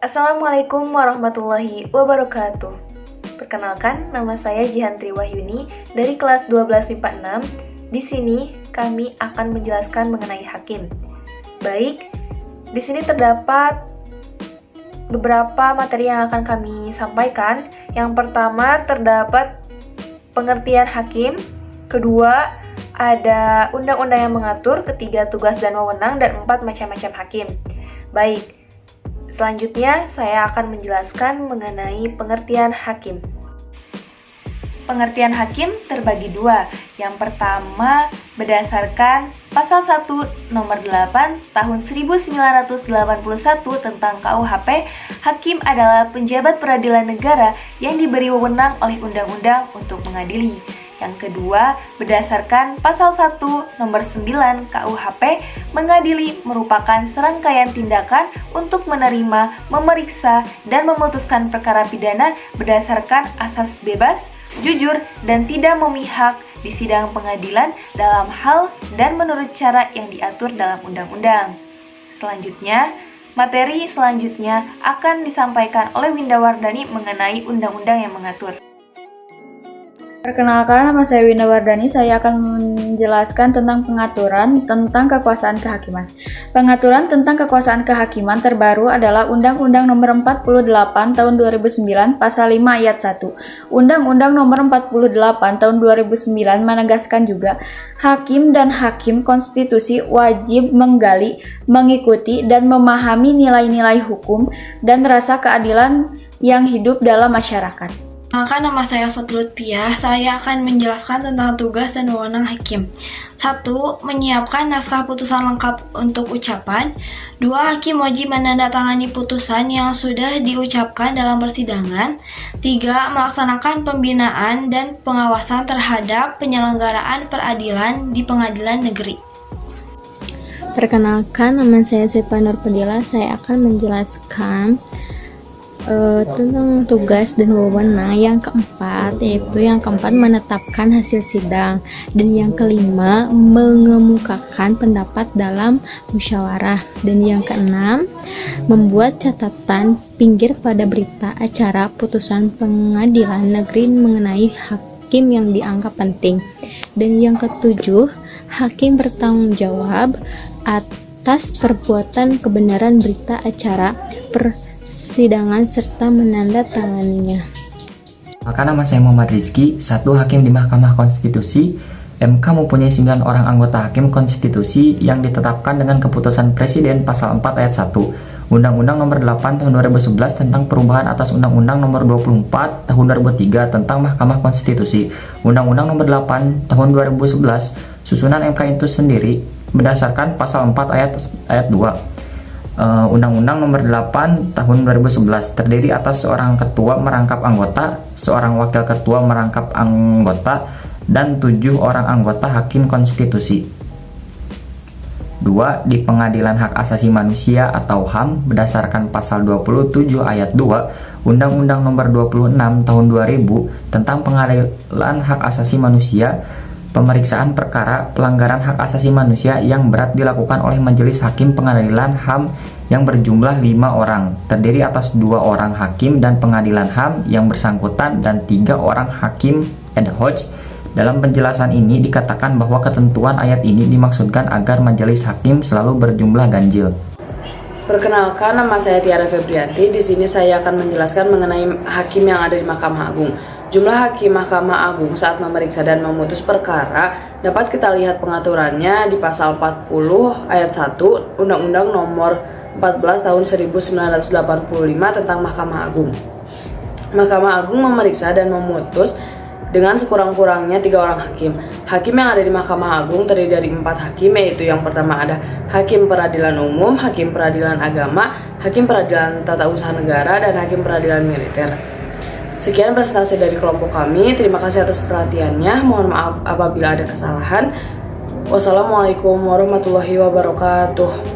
Assalamualaikum warahmatullahi wabarakatuh. Perkenalkan, nama saya Jihantri Wahyuni dari kelas 12 MIPA 6. Di sini kami akan menjelaskan mengenai hakim. Baik, di sini terdapat beberapa materi yang akan kami sampaikan. Yang pertama terdapat pengertian hakim, kedua ada undang-undang yang mengatur, ketiga tugas dan wewenang, dan empat macam-macam hakim. Baik, selanjutnya saya akan menjelaskan mengenai pengertian hakim. Pengertian hakim terbagi dua. Yang pertama berdasarkan Pasal 1 Nomor 8 Tahun 1981 tentang KUHP, hakim adalah penjabat peradilan negara yang diberi wewenang oleh undang-undang untuk mengadili. Yang kedua, berdasarkan Pasal 1 Nomor 9 KUHP, mengadili merupakan serangkaian tindakan untuk menerima, memeriksa, dan memutuskan perkara pidana berdasarkan asas bebas, jujur, dan tidak memihak di sidang pengadilan dalam hal dan menurut cara yang diatur dalam undang-undang. Selanjutnya, materi selanjutnya akan disampaikan oleh Winda Wardani mengenai undang-undang yang mengatur. Perkenalkan, nama saya Winda Wardani. Saya akan menjelaskan tentang pengaturan tentang kekuasaan kehakiman. Pengaturan tentang kekuasaan kehakiman terbaru adalah Undang-Undang Nomor 48 Tahun 2009 Pasal 5 Ayat 1. Undang-Undang Nomor 48 Tahun 2009 menegaskan juga, hakim dan hakim konstitusi wajib menggali, mengikuti, dan memahami nilai-nilai hukum dan rasa keadilan yang hidup dalam masyarakat. Maka nama saya Sofia Lutfiah, saya akan menjelaskan tentang tugas dan wewenang hakim. 1. Menyiapkan naskah putusan lengkap untuk ucapan. 2. Hakim wajib menandatangani putusan yang sudah diucapkan dalam persidangan. 3. Melaksanakan pembinaan dan pengawasan terhadap penyelenggaraan peradilan di pengadilan negeri. Perkenalkan, nama saya Sipa Nurpedila. Saya akan menjelaskan tentang tugas dan wewenang. Yang keempat, yaitu yang keempat menetapkan hasil sidang, dan yang kelima mengemukakan pendapat dalam musyawarah, dan yang keenam membuat catatan pinggir pada berita acara putusan pengadilan negeri mengenai hakim yang dianggap penting, dan yang ketujuh hakim bertanggung jawab atas perbuatan kebenaran berita acara persidangan serta menandatanganinya. Maka nama saya Muhammad Rizky, satu hakim di Mahkamah Konstitusi. MK mempunyai 9 orang anggota hakim konstitusi yang ditetapkan dengan keputusan Presiden Pasal 4 Ayat 1 Undang-Undang Nomor 8 Tahun 2011 tentang perubahan atas Undang-Undang Nomor 24 Tahun 2003 tentang Mahkamah Konstitusi. Undang-Undang Nomor 8 Tahun 2011 susunan MK itu sendiri berdasarkan Pasal 4 Ayat 2 Undang-Undang Nomor 8 Tahun 2011 terdiri atas seorang ketua merangkap anggota, seorang wakil ketua merangkap anggota, dan 7 orang anggota hakim konstitusi. 2. Di Pengadilan Hak Asasi Manusia atau HAM berdasarkan Pasal 27 Ayat 2 Undang-Undang Nomor 26 Tahun 2000 tentang Pengadilan Hak Asasi Manusia, pemeriksaan perkara pelanggaran hak asasi manusia yang berat dilakukan oleh Majelis Hakim Pengadilan HAM yang berjumlah 5 orang, terdiri atas 2 orang hakim dan pengadilan HAM yang bersangkutan dan 3 orang hakim ad hoc. Dalam penjelasan ini dikatakan bahwa ketentuan ayat ini dimaksudkan agar Majelis Hakim selalu berjumlah ganjil. Perkenalkan, nama saya Tiara Febrianti. Di sini saya akan menjelaskan mengenai hakim yang ada di Mahkamah Agung. Jumlah hakim Mahkamah Agung saat memeriksa dan memutus perkara dapat kita lihat pengaturannya di Pasal 40 Ayat 1 Undang-Undang Nomor 14 Tahun 1985 tentang Mahkamah Agung. Mahkamah Agung memeriksa dan memutus dengan sekurang-kurangnya 3 orang hakim. Hakim yang ada di Mahkamah Agung terdiri dari 4 hakim, yaitu yang pertama ada Hakim Peradilan Umum, Hakim Peradilan Agama, Hakim Peradilan Tata Usaha Negara, dan Hakim Peradilan Militer. Sekian presentasi dari kelompok kami. Terima kasih atas perhatiannya. Mohon maaf apabila ada kesalahan. Wassalamualaikum warahmatullahi wabarakatuh.